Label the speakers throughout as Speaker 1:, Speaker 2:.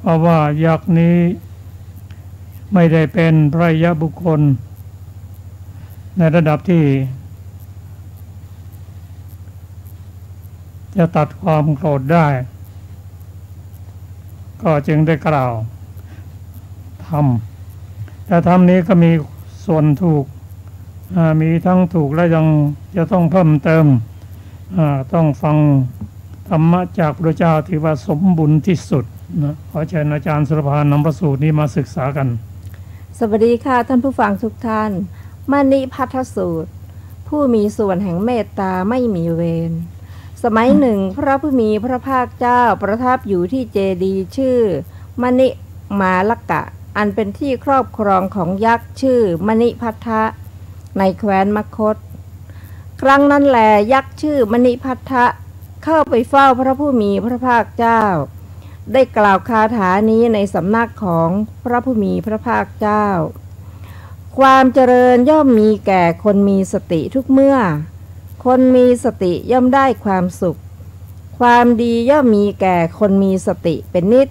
Speaker 1: ราะว่ายักษ์นี้ไม่ได้เป็นพระอริยบุคคลในระดับที่จะตัดความโกรธได้ก็จึงได้กล่าวธรรมแต่ธรรมนี้ก็มีส่วนถูกมีทั้งถูกและยังจะต้องเพิ่มเติมต้องฟังธรรมะจากพระเจ้าที่ว่าสมบูรณ์ที่สุดนะขอเชิญอาจารย์สุรพานนำพระสูตรนี้มาศึกษากัน
Speaker 2: สวัสดีค่ะท่านผู้ฟังทุกท่านมณิพัทธสูตรผู้มีส่วนแห่งเมตตาไม่มีเวรสมัยหนึ่งพระผู้มีพระภาคเจ้าประทับอยู่ที่เจดีย์ชื่อมณิมาลกะอันเป็นที่ครอบครองของยักษ์ชื่อมณิพัทธะในแคว้นมคธครั้งนั้นแลยักษ์ชื่อมณิพัทธะเข้าไปเฝ้าพระผู้มีพระภาคเจ้าได้กล่าวคาถานี้ในสำนักของพระผู้มีพระภาคเจ้าความเจริญย่อมมีแก่คนมีสติทุกเมื่อคนมีสติย่อมได้ความสุขความดีย่อมมีแก่คนมีสติเป็นนิจ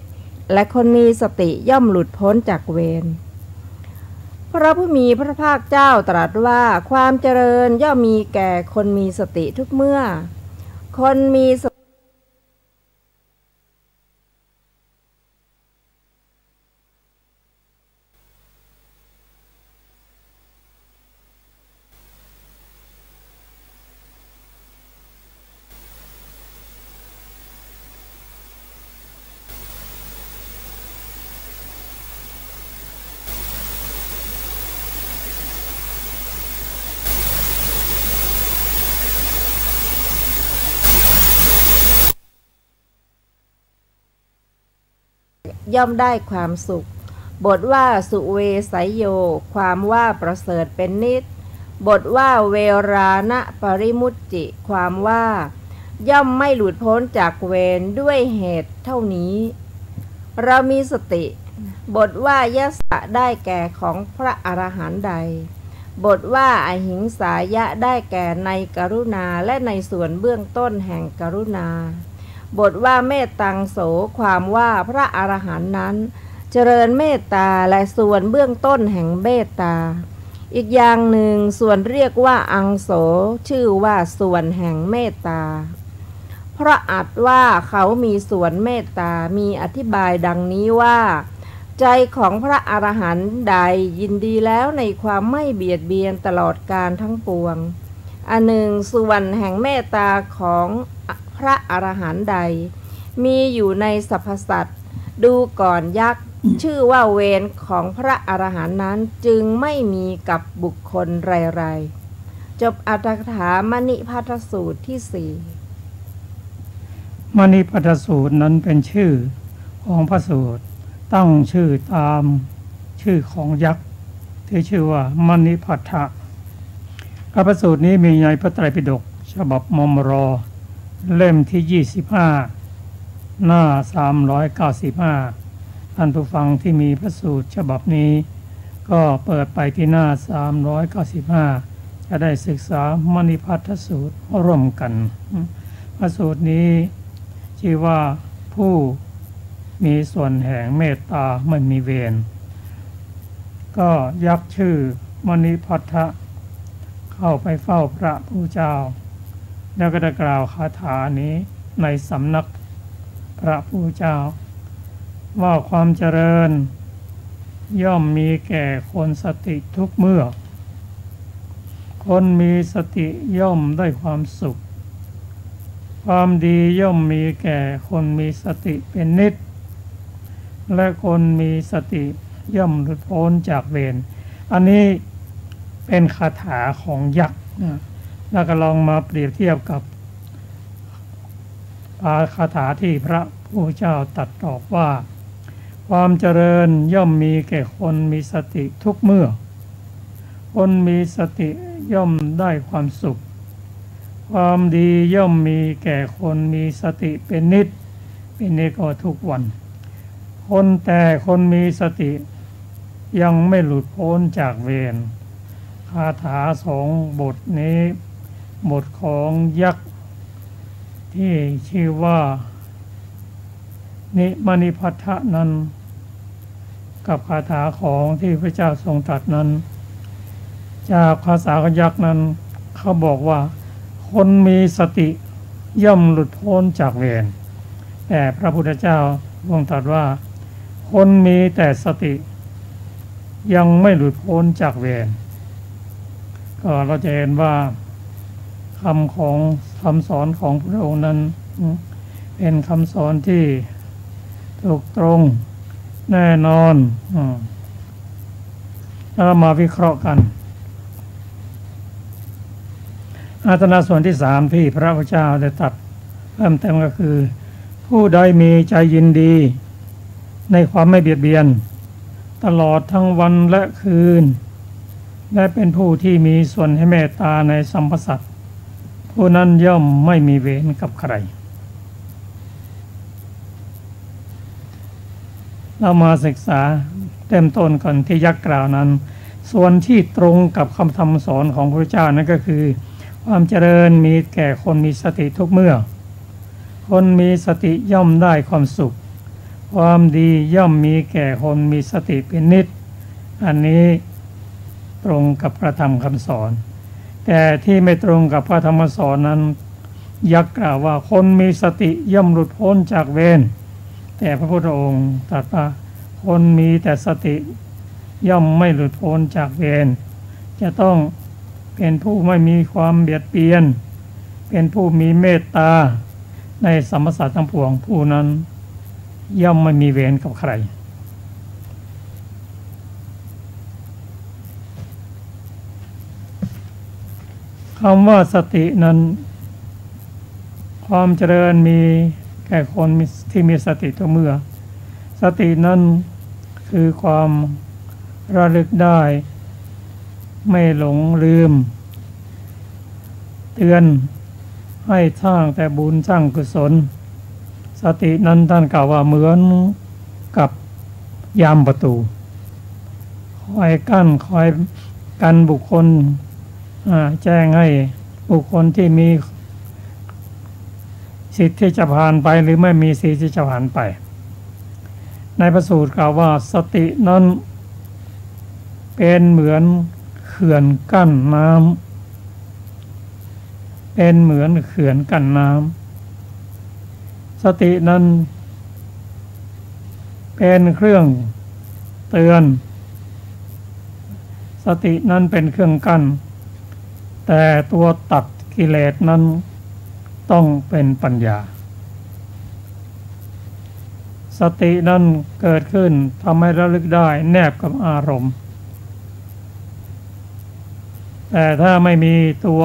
Speaker 2: และคนมีสติย่อมหลุดพ้นจากเวรพระผู้มีพระภาคเจ้าตรัสว่าความเจริญย่อมมีแก่คนมีสติทุกเมื่อคนมีสติย่อมได้ความสุขบทว่าสุเวไสยโยความว่าประเสริฐเป็นนิจบทว่าเวรานะปริมุตจิความว่าย่อมไม่หลุดพ้นจากเวรด้วยเหตุเท่านี้เรามีสติบทว่ายัสสะได้แก่ของพระอรหันต์ใดบทว่าอหิงสายะได้แก่ในกรุณาและในส่วนเบื้องต้นแห่งกรุณาบทว่าเมตตังโสความว่าพระอรหันต์นั้นเจริญเมตตาและส่วนเบื้องต้นแห่งเมตตาอีกอย่างหนึ่งส่วนเรียกว่าอังโสชื่อว่าส่วนแห่งเมตตาเพราะอัดว่าเขามีส่วนเมตตามีอธิบายดังนี้ว่าใจของพระอรหันต์ใดยินดีแล้วในความไม่เบียดเบียนตลอดกาลทั้งปวงอันหนึ่งส่วนแห่งเมตตาของพระอรหันต์ใดมีอยู่ในสรรพสัตว์ดูก่อนยักษ์ชื่อว่าเวรของพระอรหันต์นั้นจึงไม่มีกับบุคคลไรๆจบอรรถกถามณิพัทธสูตรที่สี่
Speaker 1: มณิพัทธสูตรนั้นเป็นชื่อของพระสูตรตั้งชื่อตามชื่อของยักษ์ที่ชื่อว่ามณิพัทธะพระสูตรนี้มีในพระไตรปิฎกฉบับมมรเล่มที่25หน้า395ท่านผู้ฟังที่มีพระสูตรฉบับนี้ก็เปิดไปที่หน้า395จะได้ศึกษามณิพัทธสูตรร่วมกันพระสูตรนี้ชื่อว่าผู้มีส่วนแห่งเมตตาไม่มีเวรก็ยักษ์ชื่อมณิพัทธะเข้าไปเฝ้าพระผู้เจ้าแล้วก็ได้กล่าวคาถานี้ในสำนักพระผู้เจ้าว่าความเจริญย่อมมีแก่คนสติทุกเมื่อคนมีสติย่อมได้ความสุขความดีย่อมมีแก่คนมีสติเป็นนิจและคนมีสติย่อมหลุดพ้นจากเวรอันนี้เป็นคาถาของยักษ์นะแล้วก็ลองมาเปรียบเทียบกับคาถาที่พระผู้เจ้าตรัสตอบว่าความเจริญย่อมมีแก่คนมีสติทุกเมื่อคนมีสติย่อมได้ความสุขความดีย่อมมีแก่คนมีสติเป็นนิจเป็นนิจก็ทุกวันแต่คนมีสติยังไม่หลุดพ้นจากเวรคาถาสองบทนี้บทของยักษ์ที่ชื่อว่า นิมณิพัทธะนั้นกับคาถาของที่พระเจ้าทรงตรัสนั้นจากภาษาขยักษ์นั้นเขาบอกว่าคนมีสติย่อมหลุดพ้นจากเวรแต่พระพุทธเจ้าทรงตรัสว่าคนมีแต่สติยังไม่หลุดพ้นจากเวรก็เราจะเห็นว่าคำสอนของพระองค์นั้นเป็นคำสอนที่ถูกตรงแน่นอนแล้วมาวิเคราะห์กันอาตนาส่วนที่สามที่พระพุทธเจ้าได้ตรัสเพิ่มเติมก็คือผู้ใดมีใจยินดีในความไม่เบียดเบียนตลอดทั้งวันและคืนและเป็นผู้ที่มีส่วนให้เมตตาในสรรพสัตว์ผู้นั้นย่อมไม่มีเวรกับใครเรามาศึกษาเต็มต้นก่อนที่ยักษ์กล่าวนั้นส่วนที่ตรงกับคำธรรมสอนของพระเจ้านั่นก็คือความเจริญมีแก่คนมีสติทุกเมื่อคนมีสติย่อมได้ความสุขความดีย่อมมีแก่คนมีสติเป็นนิจอันนี้ตรงกับพระธรรมคำสอนแต่ที่ไม่ตรงกับพระธรรมสอนนั้นยักษ์กล่าวว่าคนมีสติย่อมหลุดพ้นจากเวรแต่พระพุทธองค์ตรัสว่าคนมีแต่สติย่อมไม่หลุดพ้นจากเวรจะต้องเป็นผู้ไม่มีความเบียดเบียนเป็นผู้มีเมตตาในสรรพสัตว์ทั้งปวงผู้นั้นย่อมไม่มีเวรกับใครคำว่าสตินั้นความเจริญมีแก่คนที่มีสติทุกเมื่อสตินั้นคือความระลึกได้ไม่หลงลืมเตือนให้สร้างแต่บุญสร้างกุศลสตินั้นท่านกล่าวว่าเหมือนกับยามประตูคอยกันบุคคลแจ้งให้บุคคลที่มีสิทธิ์ที่จะผ่านไปหรือไม่มีสิทธิ์ที่จะผ่านไปในพระสูตรกล่าวว่าสตินั้นเป็นเหมือนเขื่อนกั้นน้ำเป็นเหมือนเขื่อนกั้นน้ำสตินั้นเป็นเครื่องเตือนสตินั้นเป็นเครื่องกั้นแต่ตัวตัดกิเลสนั้นต้องเป็นปัญญาสตินั้นเกิดขึ้นทำให้ระลึกได้แนบกับอารมณ์แต่ถ้าไม่มีตัว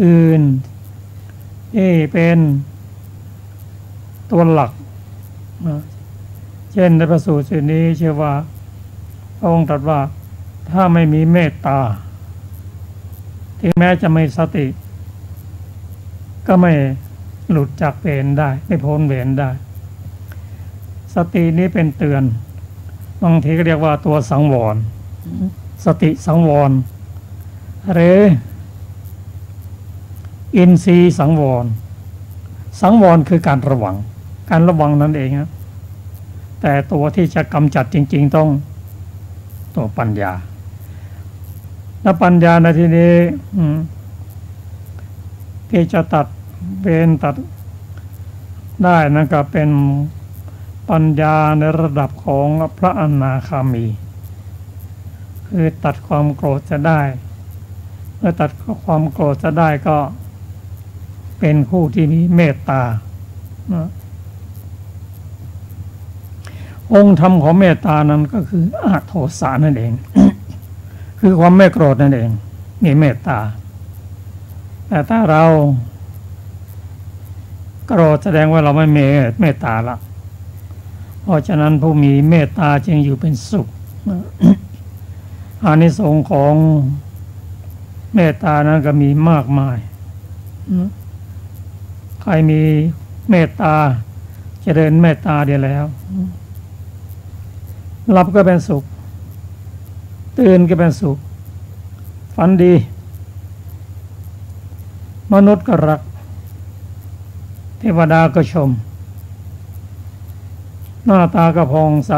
Speaker 1: อื่นที่เป็นตัวหลักเช่นในพระสูตรนี้เชื่อว่าพระองค์ตรัสว่าถ้าไม่มีเมตตาถึงแม้จะไม่สติก็ไม่หลุดจากเวรได้ไม่พ้นเวรได้สตินี้เป็นเตือนบางทีก็เรียกว่าตัวสังวรสติสังวรหรืออินทรีย์สังวรสังวรคือการระวังนั่นเองนะแต่ตัวที่จะกำจัดจริงๆต้องตัวปัญญาและปัญญาในที่นี้ที่จะตัดเวรตัดได้นั่นก็เป็นปัญญาในระดับของพระอนาคามีคือตัดความโกรธจะได้เมื่อตัดความโกรธจะได้ก็เป็นผู้ที่มีเมตตาองค์ธรรมของเมตตานั้นก็คืออโทสะนั่นเอง คือความไม่โกรธนั่นเองมีเมตตาแต่ถ้าเราโกรธแสดงว่าเราไม่มีเมตตาละเพราะฉะนั้นผู้มีเมตตาจึงอยู่เป็นสุข อานิสงส์ของเมตตานั้นก็มีมากมายใครมีเมตตาเจริญเมตตาเดียวแล้วหลับก็เป็นสุขตื่นก็เป็นสุขฝันดีมนุษย์ก็รักเทวดาก็ชม หน้าตาก็ผ่องใส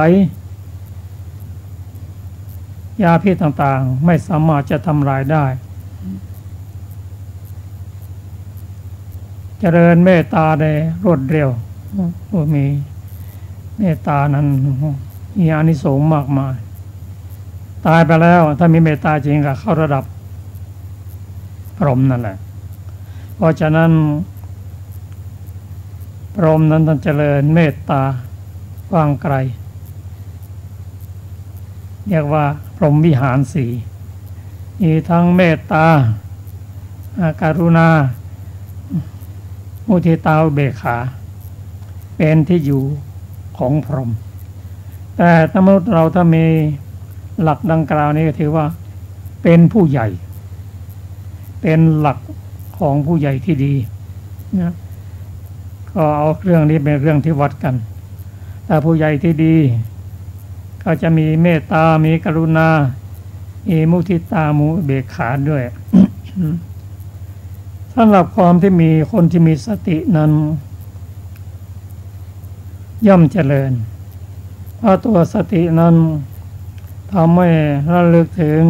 Speaker 1: ยาพิษต่างๆไม่สามารถจะทำลายได้เจริญเมตตาได้รวดเร็วผู้มีเมตตานั้นมีอานิสงส์มากมายตายไปแล้วถ้ามีเมตตาจริงก็เข้าระดับพรหมนั่นแหละเพราะฉะนั้นพรหมนั้นต้องเจริญเมตตากว้างไกลเรียกว่าพรหมวิหารสี่มีทั้งเมตตาการุณามุทิตาอุเบกขาเป็นที่อยู่ของพรหมแต่ถ้ามนุษย์เราถ้ามีหลักดังกล่าวนี้ก็ถือว่าเป็นผู้ใหญ่เป็นหลักของผู้ใหญ่ที่ดีนะก็เอาเรื่องนี้เป็นเรื่องที่วัดกันแต่ผู้ใหญ่ที่ดีก็จะมีเมตตามีกรุณามีมุทิตามุเบกขาด้วย สำหรับความที่มีคนที่มีสตินั้นย่อมเจริญเพราะตัวสตินั้นทำให้ระลึกถึง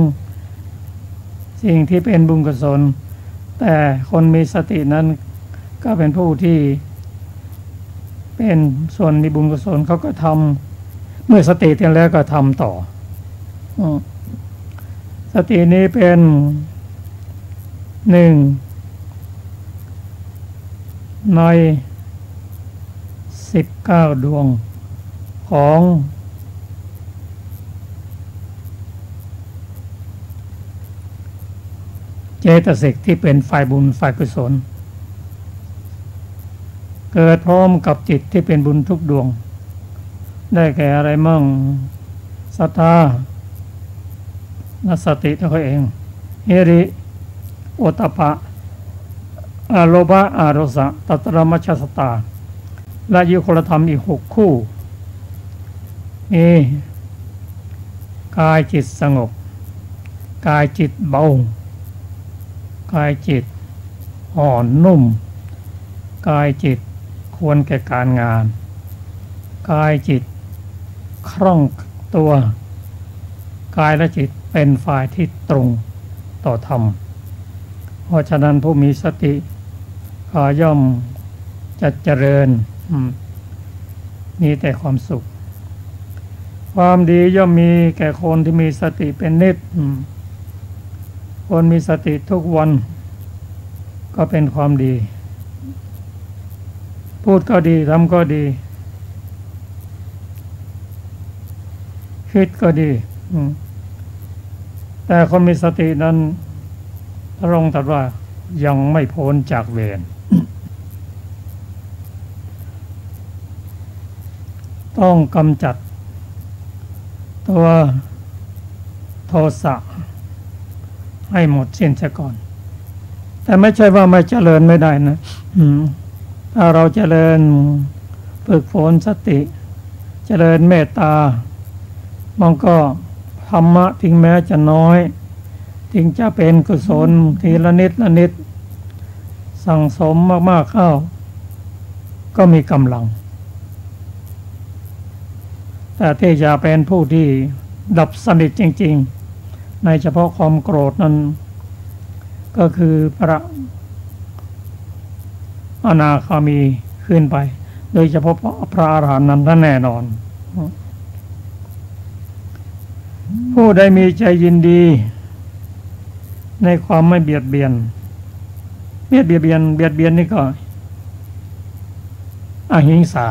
Speaker 1: สิ่งที่เป็นบุญกุศลแต่คนมีสตินั้นก็เป็นผู้ที่เป็นส่วนมีบุญกุศลเขาก็ทำเมื่อสติถึงแล้วก็ทำต่อสตินี้เป็นหนึ่งใน19 ดวงของเจตสิกที่เป็นฝ่ายบุญฝ่ายกุศลเกิดพร้อมกับจิตที่เป็นบุญทุกดวงได้แก่อะไรมั่งศรัทธาและสติตัวเองหิริโอตตัปปะโลภะอโรสะตัตระมัชฌสตาและยุคลธรรมอีก6 คู่มีกายจิตสงบกายจิตเบากายจิตอ่อนนุ่มกายจิตควรแก่การงานกายจิตคล่องตัวกายและจิตเป็นฝ่ายที่ตรงต่อธรรมเพราะฉะนั้นผู้มีสติก็ย่อมจะเจริญมีแต่ความสุขความดีย่อมมีแก่คนที่มีสติเป็นนิจคนมีสติทุกวันก็เป็นความดีพูดก็ดีทำก็ดีคิดก็ดีแต่คนมีสตินั้นพระองค์ตรัสว่ายังไม่พ้นจากเวรต้องกำจัดตัวโทสะให้หมดสิ้นเสียก่อนแต่ไม่ใช่ว่าไม่เจริญไม่ได้นะถ้าเราเจริญฝึกฝนสติเจริญเมตตามันก็ธรรมะถึงแม้จะน้อยถึงจะเป็นกุศลทีละนิดละนิดสั่งสมมากๆเข้าก็มีกำลังแต่ที่จะเป็นผู้ที่ดับสนิทจริงๆในเฉพาะความโกรธนั้นก็คือพระอนาคามีขึ้นไปโดยเฉพาะพระอรหันต์นั้นแน่นอนผู้ใดมีใจยินดีในความไม่เบียดเบียนเบียดเบียนนี่ก็อหิงสา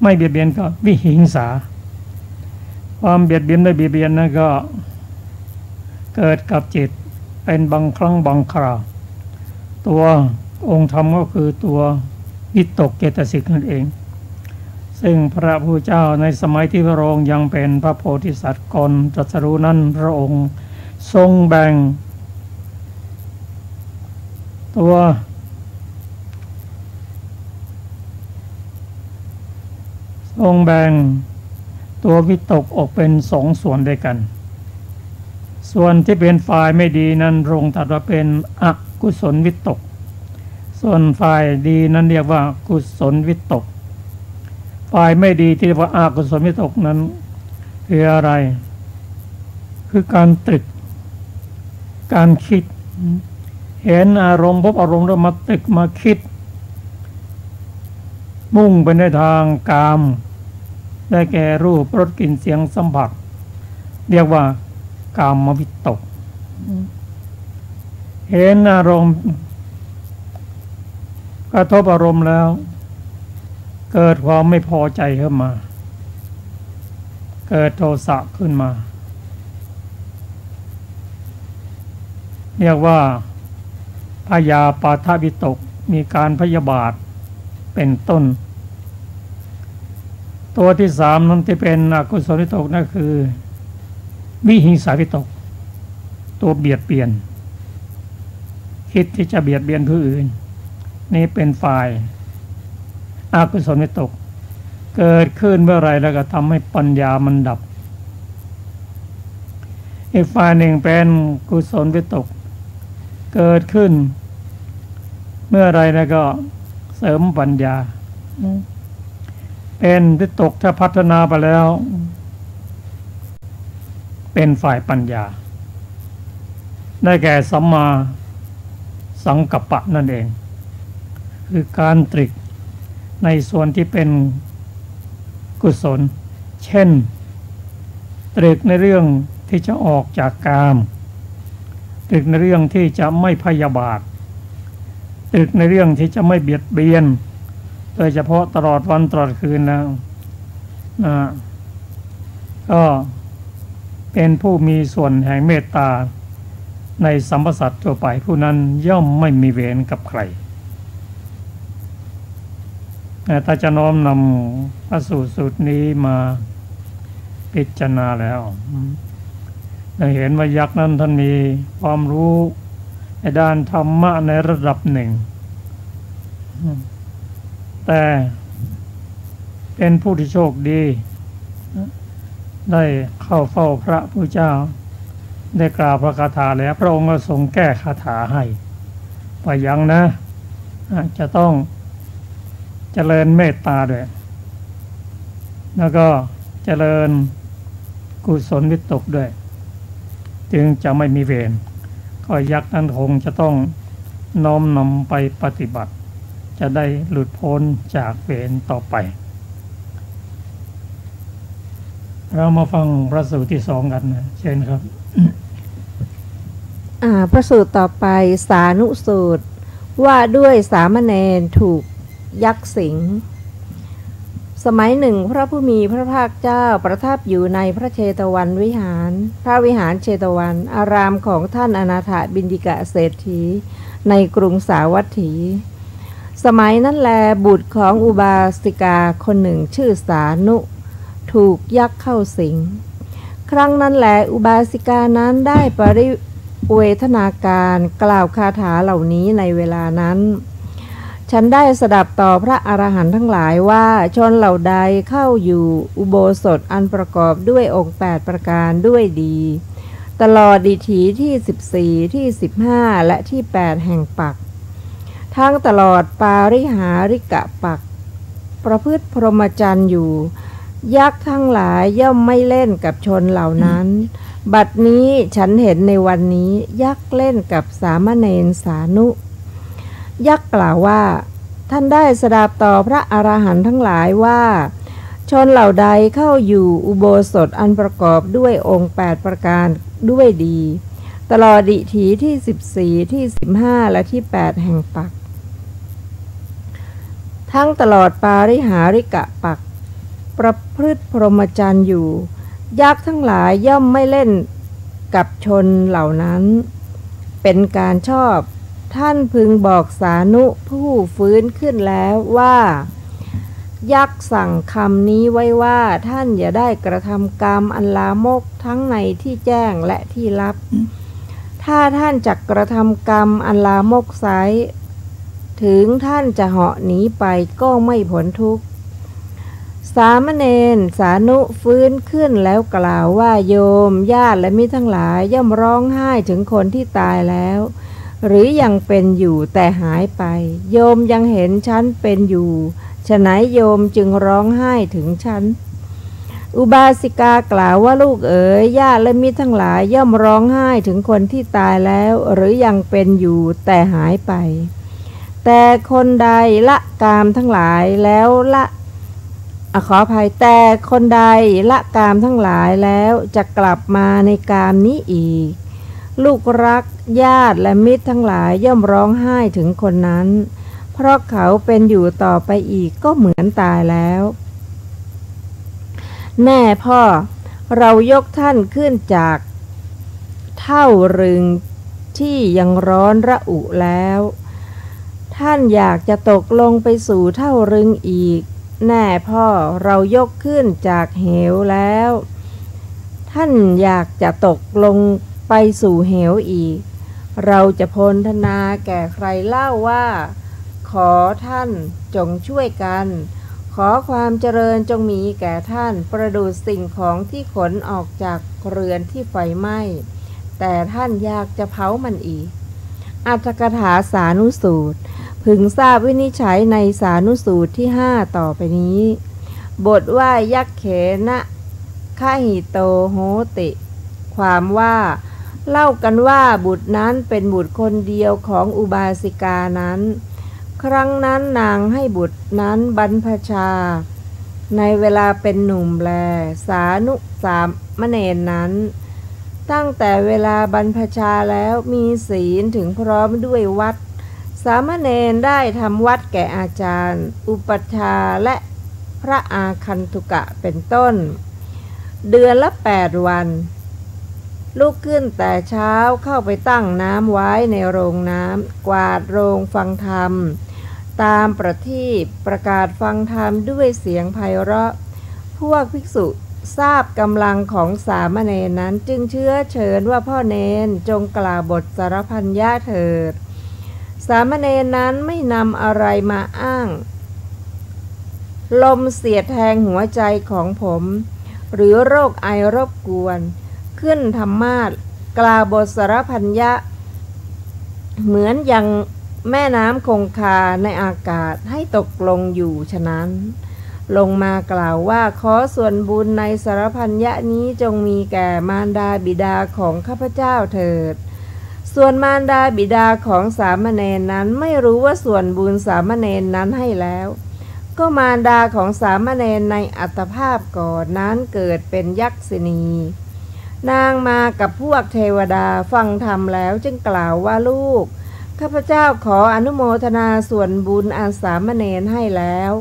Speaker 1: ไม่เบียดเบียนก็วิหิงสาความเบียดเบียนไม่เบียดเบียนนั่นก็เกิดกับจิตเป็นบางครั้งบางคราวตัวองค์ธรรมก็คือตัววิตกเจตสิกนั่นเองซึ่งพระพุทธเจ้าในสมัยที่พระองค์ยังเป็นพระโพธิสัตว์ก่อนตรัสรู้นั้นพระองค์ทรงแบ่งตัววิตกออกเป็น2 ส่วนด้วยกันส่วนที่เป็นฝ่ายไม่ดีนั้นพระองค์ตรัสว่าเป็นอกุศลวิตกส่วนฝ่ายดีนั้นเรียกว่ากุศลวิตก ฝ่ายไม่ดีที่เรียกว่าอกุศลวิตกนั้นคืออะไรคือการตรึกการคิดเห็นอารมณ์พบอารมณ์แล้วมาตรึกมาคิดมุ่งไปในทางกามได้แก่รูปรสกลิ่นเสียงสัมผัสเรียกว่ากามวิตกเห็นอารมณ์กระทบอารมณ์แล้วเกิดความไม่พอใจขึ้นมาเกิดโทสะขึ้นมาเรียกว่าพยาปาทวิตกมีการพยาบาทเป็นต้นตัวที่สามนั้นที่เป็นอกุศลวิตกนั่นคือวิหิงสาวิตกตัวเบียดเบียนคิดที่จะเบียดเบียนผู้อื่นนี่เป็นฝ่ายอกุศลวิตกเกิดขึ้นเมื่อไรแล้วก็ทำให้ปัญญามันดับอีกฝ่ายหนึ่งเป็นกุศลวิตกเกิดขึ้นเมื่อไรแล้วก็เสริมปัญญาเป็นวิตกถ้าพัฒนาไปแล้วเป็นฝ่ายปัญญาได้แก่สัมมาสังกัปปะนั่นเองคือการตรึกในส่วนที่เป็นกุศลเช่นตรึกในเรื่องที่จะออกจากกามตรึกในเรื่องที่จะไม่พยาบาทตรึกในเรื่องที่จะไม่เบียดเบียนโดยเฉพาะตลอดวันตลอดคืนแล้วก็เป็นผู้มีส่วนแห่งเมตตาในสรรพสัตว์ทั่วไปผู้นั้นย่อมไม่มีเวรกับใครถ้าจะน้อมนำพระสูตรนี้มาพิจารณาแล้วเราเห็นว่ายักษ์นั้นท่านมีความรู้ในด้านธรรมะในระดับหนึ่งแต่เป็นผู้ที่โชคดีได้เข้าเฝ้าพระพุทธเจ้าได้กล่าวพระคาถาแล้วพระองค์ก็ทรงแก้คาถาให้ว่ายังนะจะต้องเจริญเมตตาด้วยแล้วก็เจริญกุศลวิตกด้วยจึงจะไม่มีเวรก็ยักษ์นั้นคงจะต้องน้อมนำไปปฏิบัติจะได้หลุดพ้นจากเวรต่อไปเรามาฟังพระสูตรที่สองกันนะเช่นครับ
Speaker 2: พระสูตรต่อไปสานุสูตรว่าด้วยสามเณรถูกยักษ์สิงสมัยหนึ่งพระผู้มีพระภาคเจ้าประทับอยู่ในพระเชตวันวิหารพระวิหารเชตวันอารามของท่านอนาถบิณฑิกะเศรษฐีในกรุงสาวัตถีสมัยนั้นแลบุตรของอุบาสิกาคนหนึ่งชื่อสานุถูกยักษ์เข้าสิงครั้งนั้นแลอุบาสิกานั้นได้ปริเวทนาการกล่าวคาถาเหล่านี้ในเวลานั้นฉันได้สดับต่อพระอรหันต์ทั้งหลายว่าชนเหล่าใดเข้าอยู่อุโบสถอันประกอบด้วยองค์8ประการด้วยดีตลอดดิถีที่14ที่15และที่8แห่งปักทั้งตลอดปาริหาริกะปักประพฤติพรหมจรรย์อยู่ยักษ์ทั้งหลายย่อมไม่เล่นกับชนเหล่านั้นบัดนี้ฉันเห็นในวันนี้ยักษ์เล่นกับสามเณรสานุยักษ์กล่าวว่าท่านได้สดับต่อพระอรหันต์ทั้งหลายว่าชนเหล่าใดเข้าอยู่อุโบสถอันประกอบด้วยองค์8ประการด้วยดีตลอดดิถีที่14ที่15และที่8แห่งปักทั้งตลอดปาริหาริกะปักประพฤติพรหมจรรย์อยู่ยักษ์ทั้งหลายย่อมไม่เล่นกับชนเหล่านั้นเป็นการชอบท่านพึงบอกสานุผู้ฟื้นขึ้นแล้วว่ายักษ์สั่งคำนี้ไว้ว่าท่านอย่าได้กระทำกรรมอันลามกทั้งในที่แจ้งและที่ลับถ้าท่านจักกระทำกรรมอันลามกไซร้ถึงท่านจะเหาะหนีไปก็ไม่พ้นทุกข์สามเณรสานุฟื้นขึ้นแล้วกล่าวว่าโยมญาติและมิตรทั้งหลายย่อมร้องไห้ถึงคนที่ตายแล้วหรือยังเป็นอยู่แต่หายไปโยมยังเห็นฉันเป็นอยู่ ฉะนั้นโยมจึงร้องไห้ถึงฉันอุบาสิกากล่าวว่าลูกเอ๋ยญาติและมิตรทั้งหลายย่อมร้องไห้ถึงคนที่ตายแล้วหรือยังเป็นอยู่แต่หายไปแต่คนใดละกามทั้งหลายแล้วขออภัยแต่คนใดละกามทั้งหลายแล้วจะกลับมาในกามนี้อีกลูกรักญาติและมิตรทั้งหลายย่อมร้องไห้ถึงคนนั้นเพราะเขาเป็นอยู่ต่อไปอีกก็เหมือนตายแล้วแม่พ่อเรายกท่านขึ้นจากเท่ารึงที่ยังร้อนระอุแล้วท่านอยากจะตกลงไปสู่เท่ารึงอีกแน่พ่อเรายกขึ้นจากเหวแล้วท่านอยากจะตกลงไปสู่เหวอีกเราจะพรรณนาแก่ใครเล่าว่าขอท่านจงช่วยกันขอความเจริญจงมีแก่ท่านประดุจสิ่งของที่ขนออกจากเรือนที่ไฟไหม้แต่ท่านอยากจะเผามันอีกอรรถกถาสานุสูตรพึงทราบวินิจฉัยในสานุสูตรที่5ต่อไปนี้บทว่ายักเขนะฆาหิโตโหติความว่าเล่ากันว่าบุตรนั้นเป็นบุตรคนเดียวของอุบาสิกานั้นครั้งนั้นนางให้บุตรนั้นบรรพชาในเวลาเป็นหนุ่มแลสามเณรนั้นตั้งแต่เวลาบรรพชาแล้วมีศีลถึงพร้อมด้วยวัดสามเณรได้ทำวัดแก่อาจารย์อุปัชฌาย์และพระอาคันตุกะเป็นต้นเดือนละ8 วันลุกขึ้นแต่เช้าเข้าไปตั้งน้ำไว้ในโรงน้ำกวาดโรงฟังธรรมตามประทีปประกาศฟังธรรมด้วยเสียงไพเราะพวกภิกษุทราบกำลังของสามเณรนั้นจึงเชื้อเชิญว่าพ่อเณรจงกล่าวบทสารพันยะเถิดสามเณรนั้นไม่นำอะไรมาอ้างลมเสียดแทงหัวใจของผมหรือโรคไอรบกวนขึ้นธรรมาสกล่าวบทสารพันยะเหมือนอย่างแม่น้ำคงคาในอากาศให้ตกลงอยู่ฉะนั้นลงมากล่าวว่าขอส่วนบุญในสารพันยะนี้จงมีแก่มารดาบิดาของข้าพเจ้าเถิดส่วนมารดาบิดาของสามเณรนั้นไม่รู้ว่าส่วนบุญสามเณรนั้นให้แล้วก็มารดาของสามเณรในอัตภาพก่อนนั้นเกิดเป็นยักษิณีนางมากับพวกเทวดาฟังธรรมแล้วจึงกล่าวว่าลูกข้าพเจ้าขออนุโมทนาส่วนบุญอันสามเณรให้แล้ว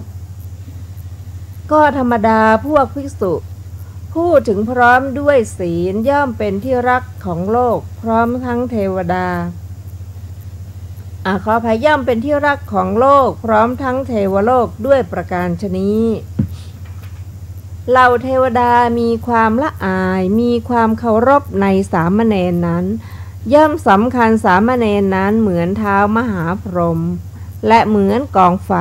Speaker 2: ก็ธรรมดาพวกภิกษุพูดถึงพร้อมด้วยศีลย่อมเป็นที่รักของโลกพร้อมทั้งเทวดาขออภัยย่อมเป็นที่รักของโลกพร้อมทั้งเทวโลกด้วยประการฉะนี้เหล่าเทวดามีความละอายมีความเคารพในสามเณรนั้นย่อมสำคัญสามเณรนั้นเหมือนเท้ามหาพรหมและเหมือนกองไฟ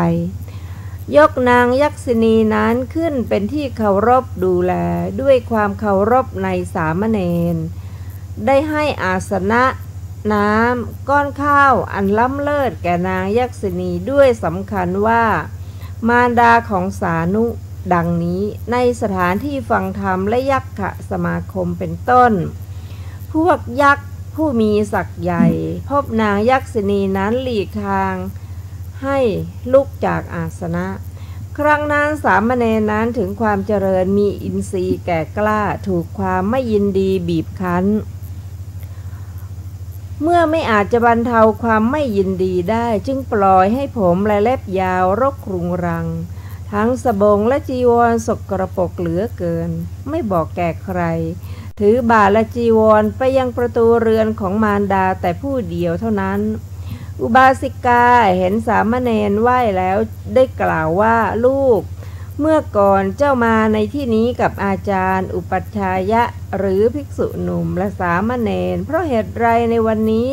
Speaker 2: ยกนางยักษิณีนั้นขึ้นเป็นที่เคารพดูแลด้วยความเคารพในสามเณรได้ให้อาสนะน้ำก้อนข้าวอันล้ำเลิศแก่นางยักษิณีด้วยสำคัญว่ามารดาของสานุดังนี้ในสถานที่ฟังธรรมและยักขะสมาคมเป็นต้นพวกยักษ์ผู้มีศักย์ใหญ่พบนางยักษิณีนั้นหลีกทางให้ลุกจากอาสนะครั้งนั้นสามเณรนั้นถึงความเจริญมีอินทรีย์แก่กล้าถูกความไม่ยินดีบีบคั้นเมื่อไม่อาจจะบรรเทาความไม่ยินดีได้จึงปล่อยให้ผมและเล็บยาวรกรุงรังทั้งสบงและจีวรสกปรกเหลือเกินไม่บอกแก่ใครถือบาทและจีวรไปยังประตูเรือนของมารดาแต่ผู้เดียวเท่านั้นอุบาสิกาเห็นสามเณรไหว้แล้วได้กล่าวว่าลูกเมื่อก่อนเจ้ามาในที่นี้กับอาจารย์อุปัชฌายะหรือภิกษุหนุ่มและสามเณรเพราะเหตุไรในวันนี้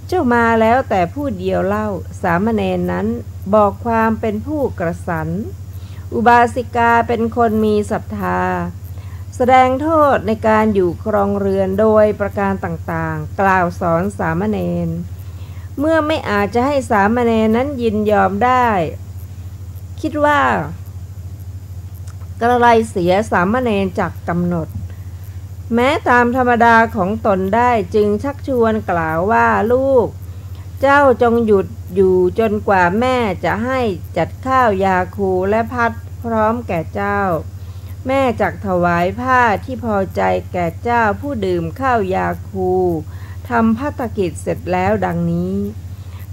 Speaker 2: เจ้ามาแล้วแต่ผู้เดียวเล่าสามเณรนั้นบอกความเป็นผู้กระสันอุบาสิกาเป็นคนมีศรัทธาแสดงโทษในการอยู่ครองเรือนโดยประการต่างๆกล่าวสอนสามเณรเมื่อไม่อาจจะให้สามเณรนั้นยินยอมได้ คิดว่ากระไรเสียสามเณรจากกำหนดแม้ตามธรรมดาของตนได้จึงชักชวนกล่าวว่าลูกเจ้าจงหยุดอยู่จนกว่าแม่จะให้จัดข้าวยาคูและพัดพร้อมแก่เจ้าแม่จักถวายผ้าที่พอใจแก่เจ้าผู้ดื่มข้าวยาคูทำภัตกิจเสร็จแล้วดังนี้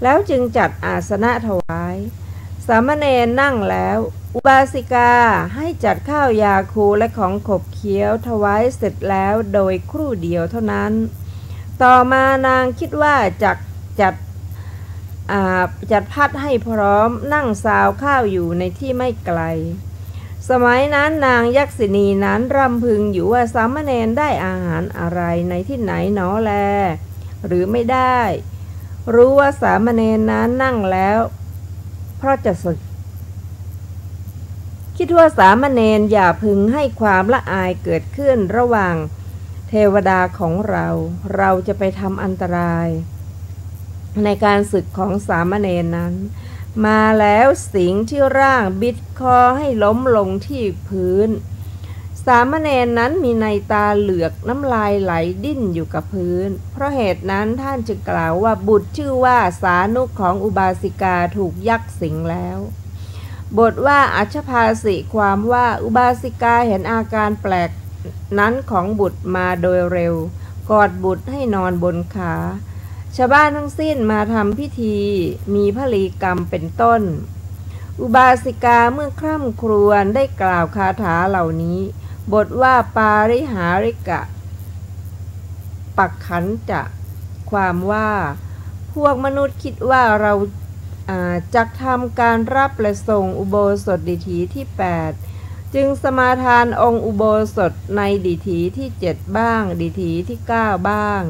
Speaker 2: แล้วจึงจัดอาสนะถวายสามเณรนั่งแล้วอุบาสิกาให้จัดข้าวยาคูและของขบเคี้ยวถวายเสร็จแล้วโดยครู่เดียวเท่านั้นต่อมานางคิดว่าจัดพัดให้พร้อมนั่งซาวข้าวอยู่ในที่ไม่ไกลสมัยนั้นนางยักษินีนั้นรำพึงอยู่ว่าสามเณรได้อาหารอะไรในที่ไหนหนอแลหรือไม่ได้รู้ว่าสามเณรนั้นนั่งแล้วเพราะจะศึกคิดว่าสามเณรอย่าพึงให้ความละอายเกิดขึ้นระหว่างเทวดาของเราจะไปทำอันตรายในการศึกของสามเณรนั้นมาแล้วสิงที่ร่างบิดคอให้ล้มลงที่พื้นสามเณรนั้นมีในตาเหลือกน้ำลายไหลดิ้นอยู่กับพื้นเพราะเหตุนั้นท่านจึงกล่าวว่าบุตรชื่อว่าสานุของอุบาสิกาถูกยักษ์สิงแล้วบทว่าอัชฌภาสิความว่าอุบาสิกาเห็นอาการแปลกนั้นของบุตรมาโดยเร็วกอดบุตรให้นอนบนขาชาวบ้านทั้งสิ้นมาทำพิธีมีพลีกรรมเป็นต้นอุบาสิกาเมื่อคร่ำครวญได้กล่าวคาถาเหล่านี้บทว่าปาริหาริกะปักขันจะความว่าพวกมนุษย์คิดว่าเราจักทำการรับและส่งอุโบสถดิถีที่8จึงสมาทานองค์อุโบสถในดิถีที่7บ้างดิถีที่9บ้าง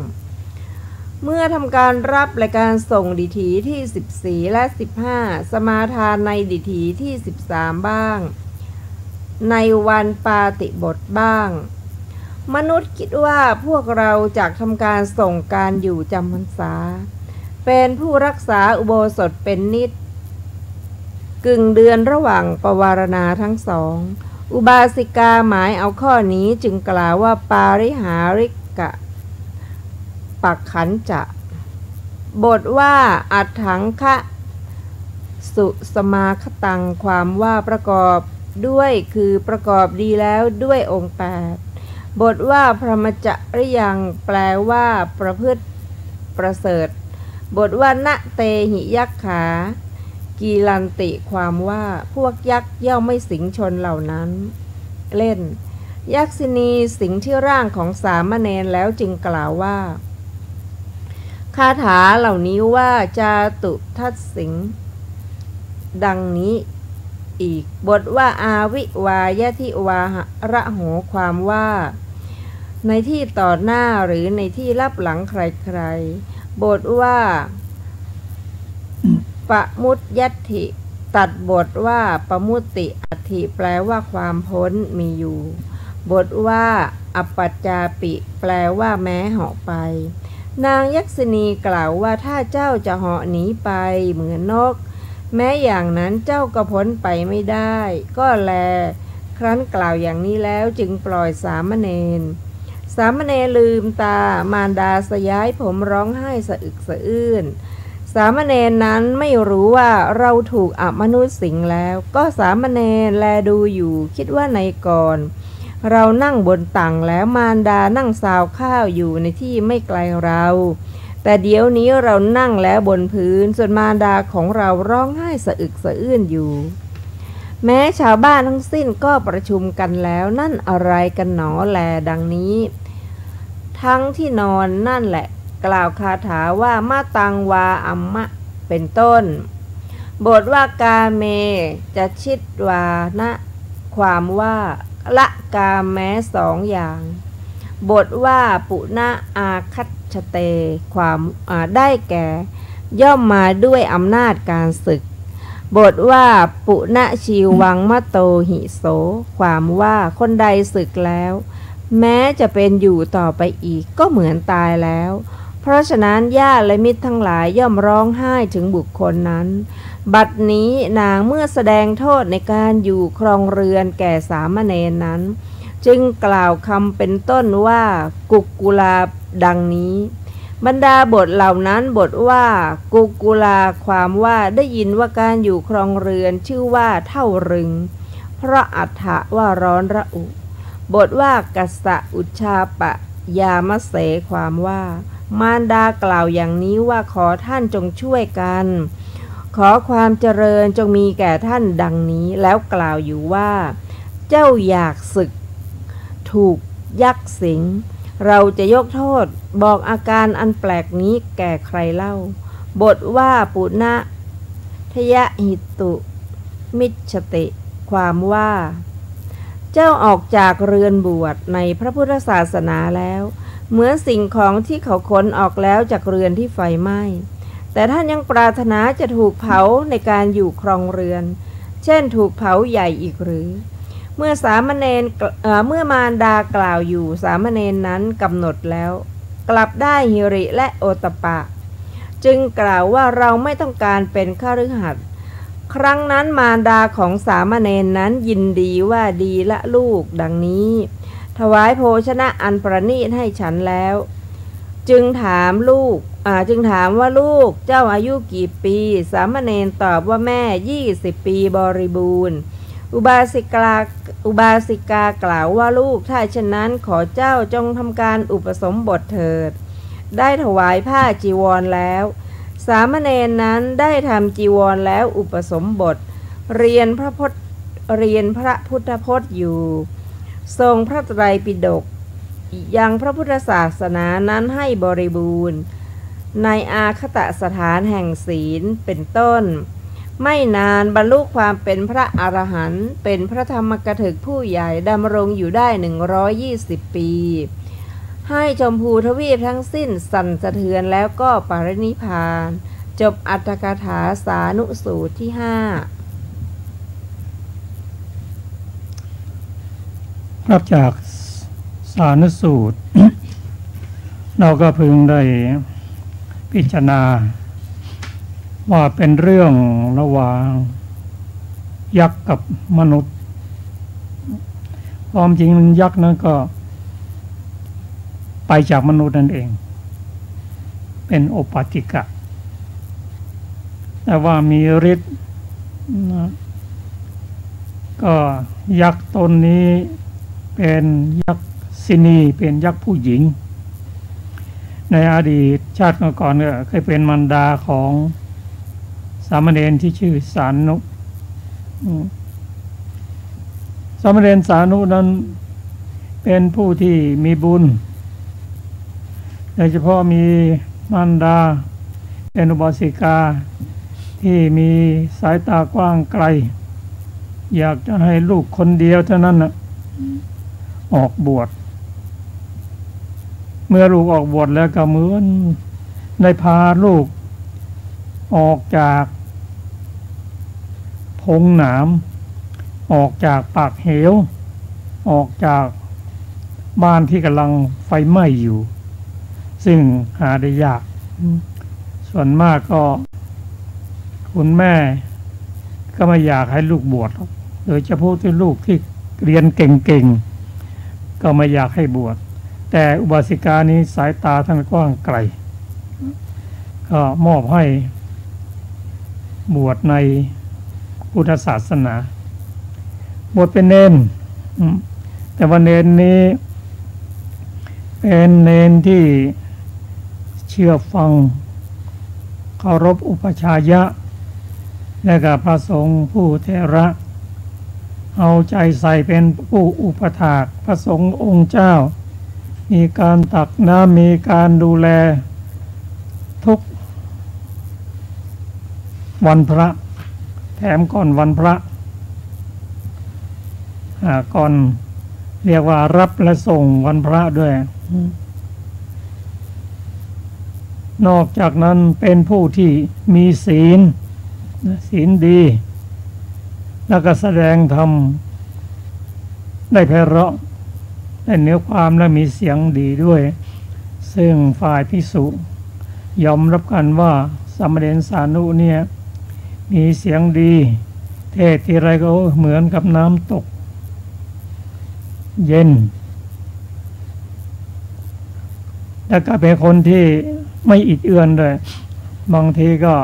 Speaker 2: เมื่อทำการรับและการส่งดิถีที่14และ15สมาทานในดิถีที่13บ้างในวันปาติบทบ้างมนุษย์คิดว่าพวกเราจากทำการส่งการอยู่จำพรรษาเป็นผู้รักษาอุโบสถเป็นนิจกึ่งเดือนระหว่างปวารณาทั้งสองอุบาสิกาหมายเอาข้อนี้จึงกล่าวว่าปาริหาริกะปักขันจะบทว่าอัฏฐังคะสุสมาคตังความว่าประกอบด้วยคือประกอบดีแล้วด้วยองค์8บทว่าพรหมจริยังแปลว่าประพฤติประเสริฐบทว่าณเตหิยักขากีลันติความว่าพวกยักษ์ย่อมไม่สิงชนเหล่านั้นเล่นยักษินีสิงที่ร่างของสามเณรแล้วจึงกล่าวว่าคาถาเหล่านี้ว่าจาตุทัสสิงดังนี้อีกบทว่าอาวิวายะทิวาระโหความว่าในที่ต่อหน้าหรือในที่ลับหลังใครๆบทว่าปะมุตยัตถิตัดบทว่าปะมุตติอัตถิแปลว่าความพ้นมีอยู่บทว่าอปัจจาปิแปลว่าแม้เหาะไปนางยักษินีกล่าวว่าถ้าเจ้าจะเหาะหนีไปเหมือนนกแม้อย่างนั้นเจ้าก็พ้นไปไม่ได้ก็แลครั้นกล่าวอย่างนี้แล้วจึงปล่อยสามเณรลืมตามารดาสยายผมร้องไห้สะอึกสะอื้นสามเณรนั้นไม่รู้ว่าเราถูกอมนุษย์สิงแล้วก็สามเณรแลดูอยู่คิดว่าในก่อนเรานั่งบนตังแล้วมารดานั่งซาวข้าวอยู่ในที่ไม่ไกลเราแต่เดี๋ยวนี้เรานั่งแล้วบนพื้นส่วนมารดาของเราร้องไห้สะอึกสะอื้นอยู่แม้ชาวบ้านทั้งสิ้นก็ประชุมกันแล้วนั่นอะไรกันหนอแลดังนี้ทั้งที่นอนนั่นแหละกล่าวคาถาว่ามาตังวาอัมมะเป็นต้นบทว่ากาเมจะชิดวานะความว่าละกามแม้2อย่างบทว่าปุณะอาคัจเตความได้แก่ย่อมมาด้วยอำนาจการศึกบทว่าปุณะชีวังมะโตหิโสความว่าคนใดศึกแล้วแม้จะเป็นอยู่ต่อไปอีกก็เหมือนตายแล้วเพราะฉะนั้นญาติและมิตรทั้งหลายย่อมร้องไห้ถึงบุคคลนั้น บัดนี้นางเมื่อแสดงโทษในการอยู่ครองเรือนแก่สามเณรนั้นจึงกล่าวคำเป็นต้นว่ากุกุลาดังนี้บรรดาบทเหล่านั้นบทว่ากุกุลาความว่าได้ยินว่าการอยู่ครองเรือนชื่อว่าเท่ารึงเพราะอัฏฐะว่าร้อนระอุบทว่ากัสสะอุชชาปะยามะเสความว่ามารดากล่าวอย่างนี้ว่าขอท่านจงช่วยกันขอความเจริญจงมีแก่ท่านดังนี้แล้วกล่าวอยู่ว่าเจ้าอยากศึกถูกยักษ์สิงเราจะยกโทษบอกอาการอันแปลกนี้แก่ใครเล่าบทว่าปุณะทยหิตุมิจฉติความว่าเจ้าออกจากเรือนบวชในพระพุทธศาสนาแล้วเหมือนสิ่งของที่เขาขนออกแล้วจากเรือนที่ไฟไหม้แต่ท่านยังปรารถนาจะถูกเผาในการอยู่ครองเรือนเช่นถูกเผาใหญ่อีกหรือเมื่อมารดากล่าวอยู่สามเณรนั้นกำหนดแล้วกลับได้หิริและโอตปะจึงกล่าวว่าเราไม่ต้องการเป็นฆฤหัสถ์ครั้งนั้นมารดาของสามเณรนั้นยินดีว่าดีละลูกดังนี้ถวายโภชนะอันประณีตให้ฉันแล้วจึงถามว่าลูกเจ้าอายุกี่ปีสามเณรตอบว่าแม่20 ปีบริบูรณ์อุบาสิกากล่าวว่าลูกถ้าเช่นนั้นขอเจ้าจงทำการอุปสมบทเถิดได้ถวายผ้าจีวรแล้วสามเณรนั้นได้ทำจีวรแล้วอุปสมบทเรียนพระพุทธพจน์อยู่ทรงพระไตรปิฎกยังพระพุทธศาสนานั้นให้บริบูรณ์ในอาคตสถานแห่งศีลเป็นต้นไม่นานบรรลุความเป็นพระอรหันต์เป็นพระธรรมกถึกผู้ใหญ่ดำรงอยู่ได้120 ปีให้ชมพูทวีปทั้งสิ้นสั่นสะเทือนแล้วก็ปรินิพพานจบอัตถกถาสานุสูตรที่ 5
Speaker 1: ครับจากสานุสูตร เราก็พึงได้พิจารณาว่าเป็นเรื่องระหว่างยักษ์กับมนุษย์ความจริงยักษ์นั้นก็ไปจากมนุษย์นั่นเองเป็นโอปาติกะแต่ว่ามีฤทธิ์ก็ยักษ์ตนนี้เป็นยักษ์สินีเป็นยักษ์ผู้หญิงในอดีตชาติก่อนๆเคยเป็นมารดาของสามเณรที่ชื่อสานุสามเณรสานุนั้นเป็นผู้ที่มีบุญโดยเฉพาะมีมารดาเป็นอุบาสิกาที่มีสายตากว้างไกลอยากจะให้ลูกคนเดียวเท่านั้นออกบวชเมื่อลูกออกบวชแล้วก็เหมือนได้พาลูกออกจากพงหนามออกจากปากเหวออกจากบ้านที่กำลังไฟไหม้อยู่ซึ่งหาได้ยากส่วนมากก็คุณแม่ก็ไม่อยากให้ลูกบวชโดยเฉพาะที่ลูกที่เรียนเก่งๆก็ไม่อยากให้บวชแต่อุบาสิกานี้สายตาท่านกว้างไกลก็มอบให้บวชในพุทธศาสนาบวชเป็นเณรแต่ว่าเณรนี้เป็นเณรที่เชื่อฟังเคารพอุปชายะและกับพระสงฆ์ผู้เถระเอาใจใส่เป็นผู้อุปถากพระสงฆ์องค์เจ้ามีการตักน้ำมีการดูแลทุกวันพระแถมก่อนวันพระก่อนเรียกว่ารับและส่งวันพระด้วยนอกจากนั้นเป็นผู้ที่มีศีลดีแล้วก็แสดงธรรมได้ไพเราะได้เนื้อความและมีเสียงดีด้วยซึ่งฝ่ายภิกษุยอมรับกันว่าสามเณรสานุเนี่ย มีเสียงดีเทศทีไรก็เหมือนกับน้ำตกเย็นแล้วก็เป็นคนที่ไม่อิดเอือนเลยบางทีก็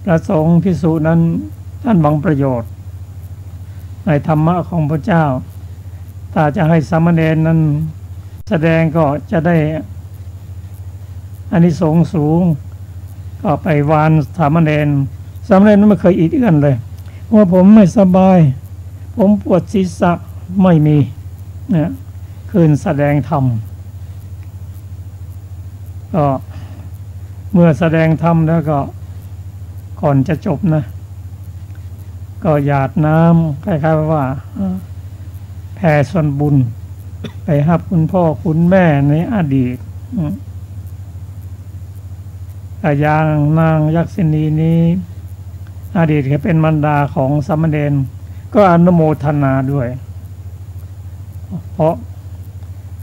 Speaker 1: ประสงค์ภิกษุนั้นท่านหวังประโยชน์ในธรรมะของพระเจ้าถ้าจะให้สามเณรนั้นแสดงก็จะได้อานิสงส์สูงก็ไปวานสามเณรนั้นไม่เคยอิดเอื้อนเลยว่าผมไม่สบายผมปวดศีรษะไม่มีเนี่ยคืนแสดงธรรมก็เมื่อแสดงธรรมแล้วก็ก่อนจะจบนะก็หยาดน้ำคล้ายๆว่าแผ่ส่วนบุญไปหับคุณพ่อคุณแม่ในอดีตแต่อย่างนางยักษินีนี้อดีตเคยเป็นมารดาของสามเณรก็อนุโมทนาด้วยเพราะ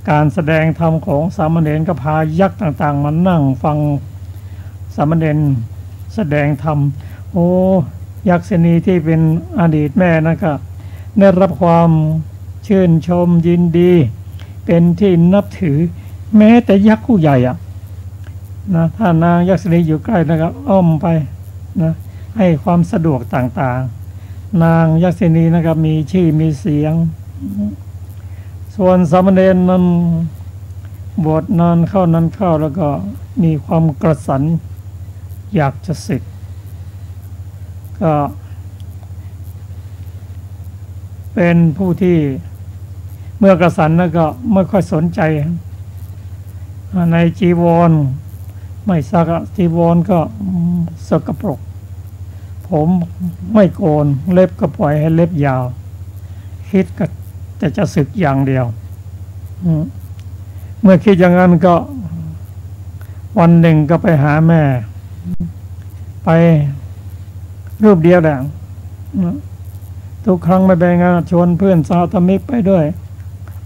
Speaker 1: การแสดงธรรมของสามเณรก็พายักษ์ต่างๆมานั่งฟังสามเณรแสดงธรรมโอ้ยักษินีที่เป็นอดีตแม่นั่นก็ได้รับความชื่นชมยินดีเป็นที่นับถือแม้แต่ยักษ์ผู้ใหญ่นะถ้านางยักษินีอยู่ใกล้นะครับอ้อมไปนะให้ความสะดวกต่างๆนางยักษินีนะครับมีชื่อมีเสียงส่วนสามเณรนั้นบวชนานเข้าแล้วก็มีความกระสันอยากจะศึกก็เป็นผู้ที่เมื่อกระสันแล้วก็ไม่ค่อยสนใจในจีวรไม่ซักจีวรก็สกปรกผมไม่โกนเล็บก็ปล่อยให้เล็บยาวคิดก็จะศึกอย่างเดียวเมื่อคิดอย่างนั้นก็วันหนึ่งก็ไปหาแม่ไปรูปเดียวแหละทุกครั้งไม่ไปงานชวนเพื่อนสาวธมิกไปด้วย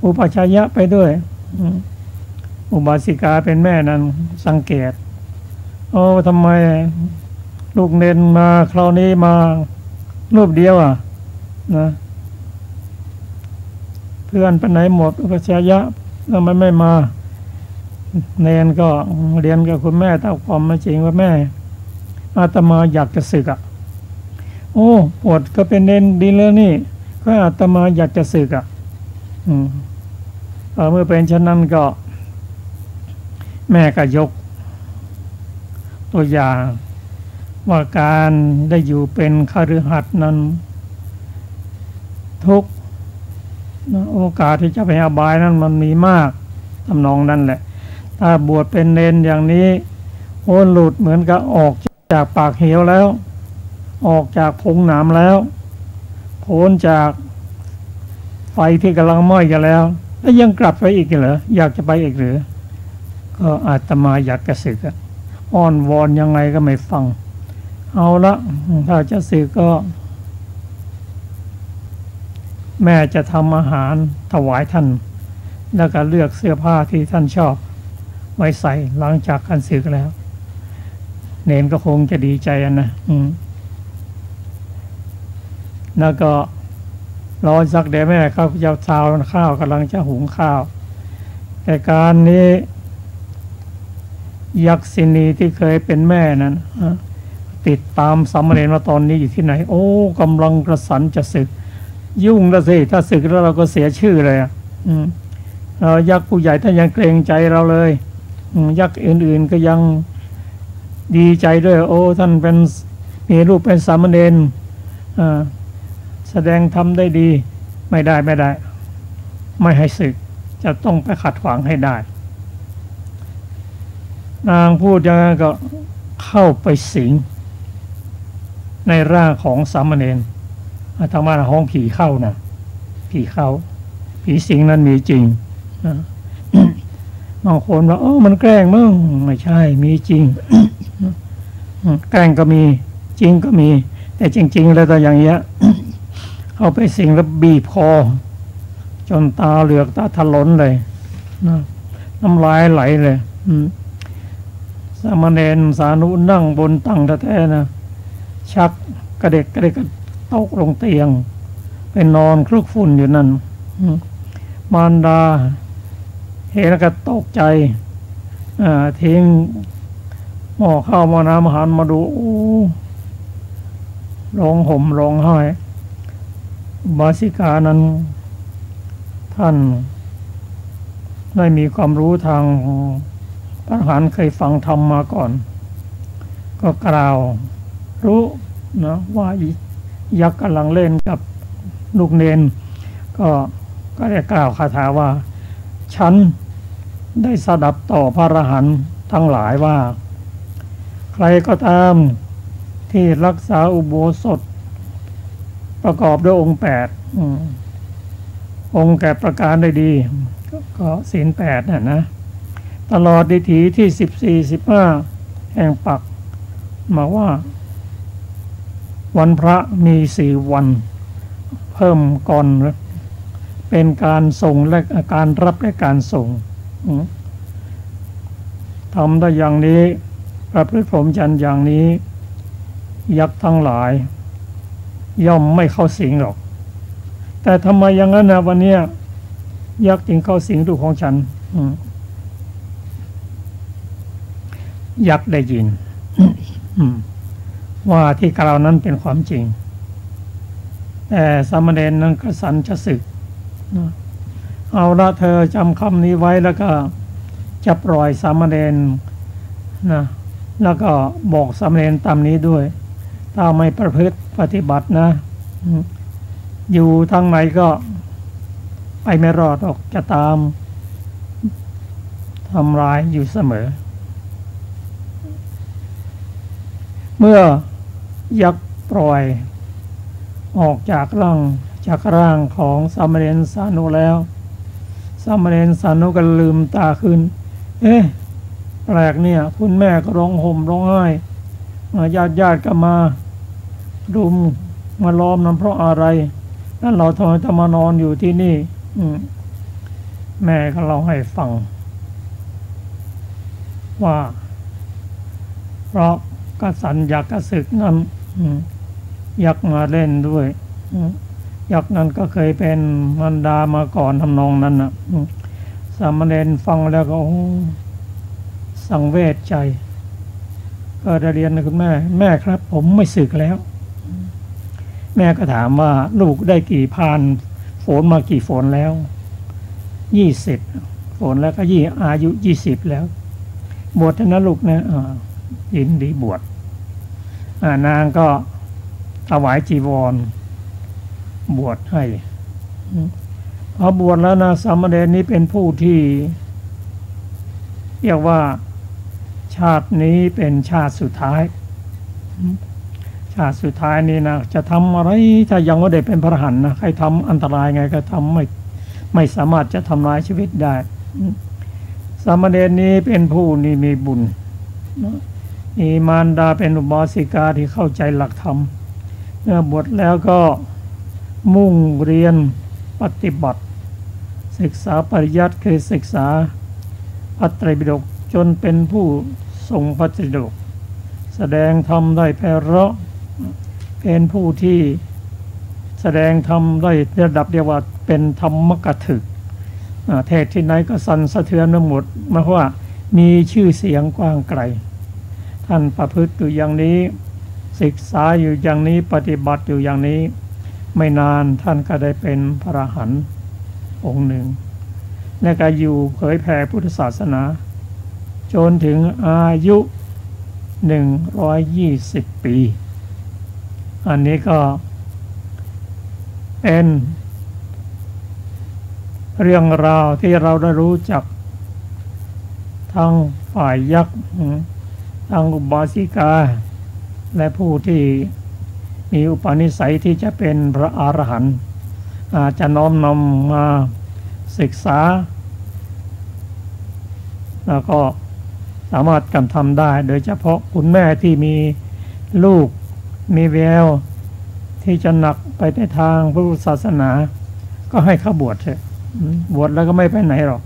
Speaker 1: อุปชัยยะไปด้วยอุบาสิกาเป็นแม่นั้นสังเกตทำไมลูกเนนมาคราวนี้มารูปเดียวนะเพื่อนไปไหนหมดอุปชัยยะทำไมไม่มาเนนก็เรียนกับคุณแม่ตามความไม่จริงว่าแม่อาตมาอยากจะสึกปวดก็เป็นเนนดีแล้วนี่ก็อาตมาอยากจะสึกเมื่อเป็นเช่นนั้นก็แม่ก็ยกตัวอย่างว่าการได้อยู่เป็นคฤหัสถ์นั้นทุกโอกาสที่จะไปอบายนั้นมันมีมากทำนองนั้นแหละถ้าบวชเป็นเนนอย่างนี้หลุดเหมือนกับออกจากปากเหวแล้วออกจากพงหนามแล้วพ้นจากไฟที่กำลังไหม้กันแล้วยังกลับไปอีกเหรออยากจะไปอีกหรือก็อาตมาอยากจะสึกอ้อนวอนยังไงก็ไม่ฟังเอาละถ้าจะสึกก็แม่จะทำอาหารถวายท่านแล้วก็เลือกเสื้อผ้าที่ท่านชอบไว้ใส่หลังจากการสึกแล้วเนนก็คงจะดีใจนะแล้วก็รอสักเดี๋ยวแม่เขาจะชาวข้าวกำลังจะหุงข้าวแต่การนี้ยักษินีที่เคยเป็นแม่นั้นติดตามสามเณรว่าตอนนี้อยู่ที่ไหนกำลังกระสันจะสึกยุ่งแล้วสิถ้าสึกแล้วเราก็เสียชื่อเลยยักษ์ผู้ใหญ่ท่านยังเกรงใจเราเลยยักษ์อื่นๆก็ยังดีใจด้วยท่านเป็นมีรูปเป็นสามเณรแสดงธรรมได้ดีไม่ได้ไม่ให้สึกจะต้องไปขัดขวางให้ได้นางพูดอย่างนั้นก็เข้าไปสิงในร่างของสามเณรทางบ้านห้องผีเข้านะผีเข้าผีสิงนั้นมีจริงบางคนว่ามันแกล้งมั้งไม่ใช่มีจริง แกล้งก็มีจริงก็มีแต่จริงๆแล้วแต่อย่างเงี้ย เข้าไปสิงแล้วบีบคอจนตาเหลือกตาถลนเลยน้ำลายไหลเลยสามเณรสานุนั่งบนตั้งแท้ๆนะ ชักกระเดกก็ตกลงเตียงไปนอนคลุกฝุ่นอยู่นั่นมารดาเห็นแล้วก็ตกใจทิ้งหม้อข้าวหม้อน้ำอาหารมาดูร้องห่มร้องไห้บาสิกานั้นท่านได้มีความรู้ทางพระอรหันต์เคยฟังธรรมมาก่อนก็กล่าวรู้นะว่ายักษ์กำลังเล่นกับลูกเนนก็ได้กล่าวคาถาว่าฉันได้สดับต่อพระอรหันต์ทั้งหลายว่าใครก็ตามที่รักษาอุโบสถประกอบด้วยองค์8องค์แก่ประการได้ดีก็ศีล8น่ะนะตลอดดิถีที่14-15แห่งปักมาว่าวันพระมี4 วันเพิ่มก่อนเป็นการส่งและการรับและการส่งทำได้อย่างนี้ประพฤติพรหมจรรย์อย่างนี้ยักษ์ทั้งหลายย่อมไม่เข้าสิงหรอกแต่ทำไมอย่างนั้นนะวันนี้ยักษ์จึงเข้าสิงลูกของฉันยักษ์ได้ยิน ว่าที่กล่าวนั้นเป็นความจริงแต่สามเณรนั้นกระสันจะสึกเอาละเธอจำคำนี้ไว้แล้วก็จะปล่อยสามเณรนะแล้วก็บอกสามเณรตามนี้ด้วยถ้าไม่ประพฤติปฏิบัตินะอยู่ทางไหนก็ไปไม่รอดออกจะตามทำร้ายอยู่เสมอเมื่อยักษ์ปล่อยออกจากร่างของสามเณรสานุแล้วสามเณรสานุก็ลืมตาขึ้นแปลกเนี่ยคุณแม่ก็ร้องห่มร้องไห้ญาติก็มารุมมาล้อมนั้นเพราะอะไรแล้วเราทำไมจะมานอนอยู่ที่นี่แม่ก็เล่าให้ฟังว่าเพราะกษัตริย์ยักษ์กษัตริย์นั้นยักษ์มาเล่นด้วยยักษ์นั้นก็เคยเป็นมารดามาก่อนทำนองนั้นนะสามเณรฟังแล้วก็สังเวชใจก็ได้เรียนนะคุณแม่ครับผมไม่สึกแล้วแม่ก็ถามว่าลูกได้กี่พานโฝนมากี่โฝนแล้ว20โฝนแล้วก็อายุ20แล้วบวชนะลูกนะยินดีบวชนางก็ถวายจีวรบวชให้พอบวชแล้วนะสามเณรนี้เป็นผู้ที่เรียกว่าชาตินี้เป็นชาติสุดท้ายนี่นะจะทำอะไรถ้ายังไม่ได้เป็นพระอรหันต์นะใครทำอันตรายไงก็ทำไม่สามารถจะทำลายชีวิตได้สามเณรนี้เป็นผู้นี่มีบุญมีมารดาเป็นอุบาสิกาที่เข้าใจหลักธรรมเมื่อบวชแล้วก็มุ่งเรียนปฏิบัติศึกษาปริยัติคือศึกษาพระไตรปิฎกจนเป็นผู้ทรงพระไตรปิฎกแสดงธรรมได้ไพเราะเป็นผู้ที่แสดงธรรมได้ระดับเรียกว่าเป็นธรรมกถึกเทศที่ไหนก็สั่นสะเทือนไปหมดมาว่ามีชื่อเสียงกว้างไกลท่านประพฤติอยู่อย่างนี้ศึกษาอยู่อย่างนี้ปฏิบัติอยู่อย่างนี้ไม่นานท่านก็ได้เป็นพระอรหันต์องค์หนึ่งและก็อยู่เผยแผ่พุทธศาสนาจนถึงอายุ120 ปีอันนี้ก็เป็นเรื่องราวที่เราได้รู้จักทั้งฝ่ายยักษ์ทั้งอุบาสิกาและผู้ที่มีอุปนิสัยที่จะเป็นพระอรหันต์อาจจะน้อมนำมาศึกษาแล้วก็สามารถกำทำได้โดยเฉพาะคุณแม่ที่มีลูกมีแววที่จะหนักไปในทางพุทธศาสนาก็ให้เขาบวชเถอะบวชแล้วก็ไม่ไปไหนหรอก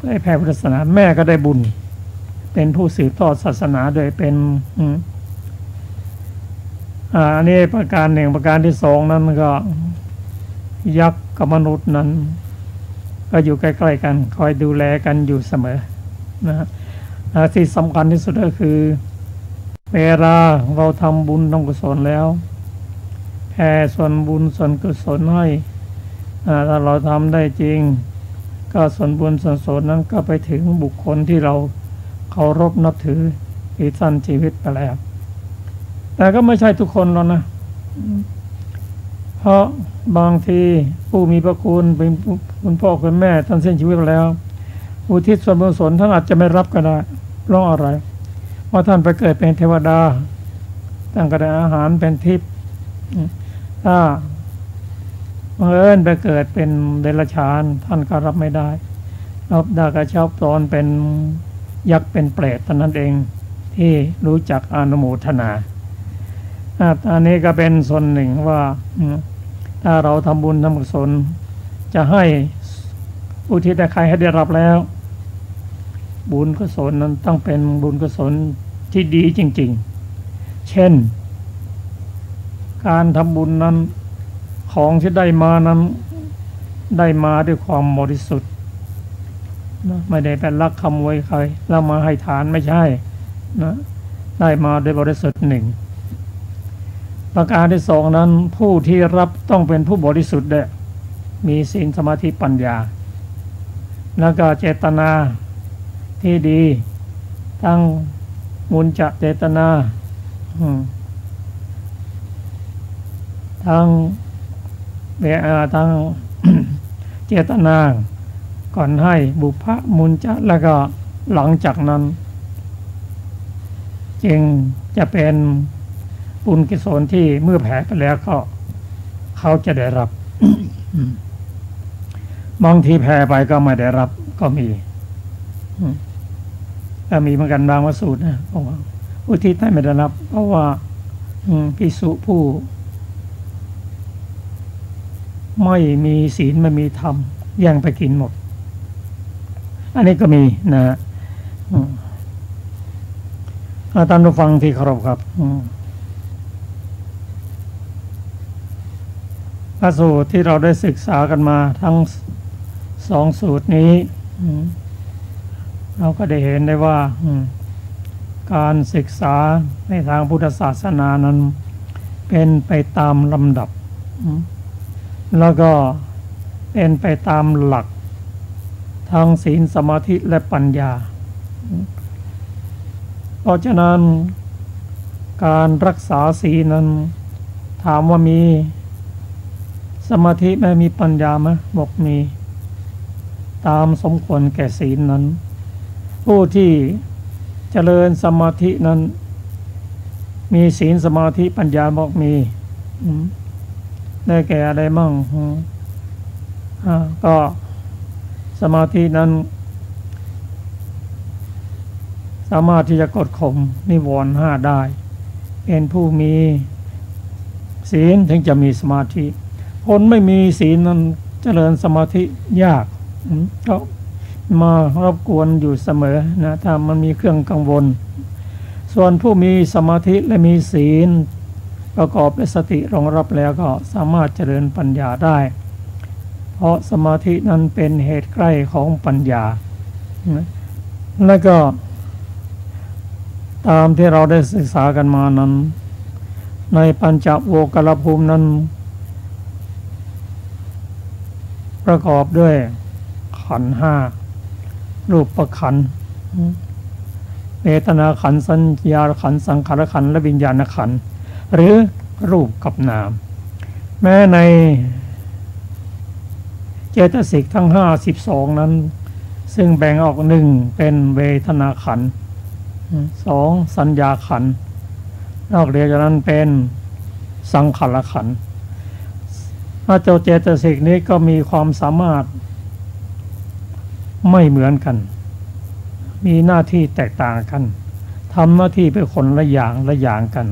Speaker 1: ได้แผ่พุทธศาสนาแม่ก็ได้บุญเป็นผู้สืบทอดศาสนาโดยเป็น อันนี้ประการหนึ่งประการที่สองนั้นก็ยักษ์กับมนุษย์นั้นก็อยู่ใกล้ๆกันคอยดูแลกันอยู่เสมอนะที่สำคัญที่สุดก็คือเวลาเราทำบุญทำกุศลแล้วแผ่ส่วนบุญส่วนกุศลให้ถ้าเราทำได้จริงก็ส่วนบุญส่วนกุศลนั้นก็ไปถึงบุคคลที่เราเคารพนับถือที่ท่านชีวิตไปแล้วแต่ก็ไม่ใช่ทุกคนหรอกนะเพราะบางทีผู้มีพระคุณเป็นคุณพ่อคุณแม่ท่านเส้นชีวิตไปแล้วอุทิศส่วนบุญกุศลท่านอาจจะไม่รับก็ได้เพราะอะไรเพราะท่านไปเกิดเป็นเทวดาตั้งกระได้อาหารเป็นทิพย์ถ้าบังเอิญไปเกิดเป็นเดรัจฉานท่านก็รับไม่ได้รับได้ก็ชอบตอนเป็นยักษ์เป็นเปรตเท่านั้นเองที่รู้จักอนุโมทนาอันนี้ก็เป็นส่วนหนึ่งว่าถ้าเราทำบุญทำกุศลจะให้อุทิศให้ใครให้ได้รับแล้วบุญกุศลนั้นต้องเป็นบุญกุศลที่ดีจริงๆเช่นการทำบุญนั้นของที่ได้มานั้นได้มาด้วยความบริสุทธิ์ไม่ได้เป็นลักขโมยใครแล้วมาให้ทานไม่ใช่นะได้มาโดยบริสุทธิ์หนึ่งประการที่สองนั้นผู้ที่รับต้องเป็นผู้บริสุทธิ์ด้วยมีศีลสมาธิปัญญาแล้วก็เจตนาที่ดีทั้งมุญจะเจตนาทั้งทั้ง เจตนาก่อนให้บุพมุญจะแล้วก็หลังจากนั้นจึงจะเป็นบุญกุศลที่เมื่อแผ่ไปแล้วก็เขาจะได้รับ บางทีแผ่ไปก็ไม่ได้รับก็มีแต่มีเหมือนกันบางวสูตรนะเพราะว่าอุทิศให้ไม่ได้รับเพราะว่าภิกษุผู้ไม่มีศีลไม่มีธรรมแย่งไปกินหมดอันนี้ก็มีนะท่านผู้ฟังที่เคารพครับพระสูตรที่เราได้ศึกษากันมาทั้งสองสูตรนี้เราก็ได้เห็นได้ว่าการศึกษาในทางพุทธศาสนานั้นเป็นไปตามลำดับแล้วก็เป็นไปตามหลักทางศีลสมาธิและปัญญาเพราะฉะนั้นการรักษาศีลนั้นถามว่ามีสมาธิไม่มีปัญญาไหมบอกมีตามสมควรแก่ศีลนั้นผู้ที่เจริญสมาธินั้นมีศีลสมาธิปัญญาบอกมีได้แก่อะไรมั่งก็สมาธินั้นสามารถที่จะกดข่มนิวรณ์ห้าได้เป็นผู้มีศีลถึงจะมีสมาธิคนไม่มีศีลนั้นเจริญสมาธิยากก็มารบกวนอยู่เสมอนะถ้ามันมีเครื่องกังวลส่วนผู้มีสมาธิและมีศีลประกอบด้วยสติรองรับแล้วก็สามารถเจริญปัญญาได้เพราะสมาธินั้นเป็นเหตุใกล้ของปัญญาแล้วก็ตามที่เราได้ศึกษากันมานั้นในปัญจโวกรภูมินั้นประกอบด้วยขันธ์ห้ารูปขันธ์เวทนาขันธ์สัญญาขันธ์สังขารขันธ์และวิญญาณขันธ์หรือรูปกับนามแม้ในเจตสิกทั้ง52นั้นซึ่งแบ่งออกหนึ่งเป็นเวทนาขันธ์สองสัญญาขันธ์นอกจากนั้นเป็นสังขารขันธ์เจ้าเจตสิกนี้ก็มีความสามารถไม่เหมือนกันมีหน้าที่แตกต่างกันทำหน้าที่เป็นคนละอย่างกัน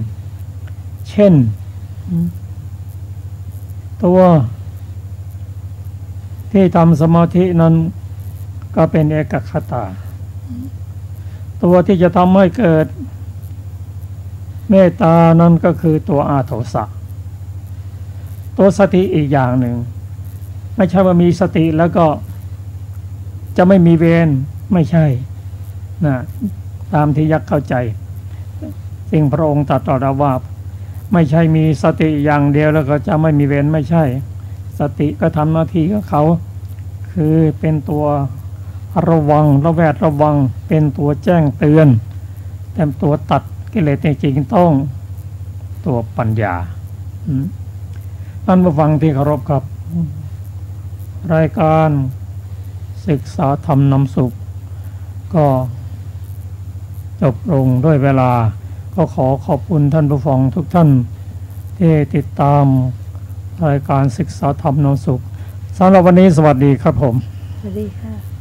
Speaker 1: เช่นตัวที่ทำสมาธินั้นก็เป็นเอกคตาตัวที่จะทำให้เกิด เมตตานั้นก็คือตัวอาโทสะตัวสติอีกอย่างหนึ่งไม่ใช่ว่ามีสติแล้วก็จะไม่มีเวรไม่ใช่นะตามที่ยักษ์เข้าใจสิ่งพระองค์ตรัสต่อเราว่าไม่ใช่มีสติอย่างเดียวแล้วก็จะไม่มีเวรไม่ใช่สติก็ทำหน้าที่ของเขาคือเป็นตัวระวังระแวดระวังเป็นตัวแจ้งเตือนแต่ตัวตัดกิเลสจริงๆต้องตัวปัญญาท่านผู้ฟังที่เคารพครับรายการศึกษาธรรมนำสุขก็จบลงด้วยเวลาก็ขอขอบคุณท่านผู้ฟังทุกท่านที่ติดตามรายการศึกษาธรรมนำสุขสำหรับวันนี้สวัสดีครับผม
Speaker 2: สวัสดีค่ะ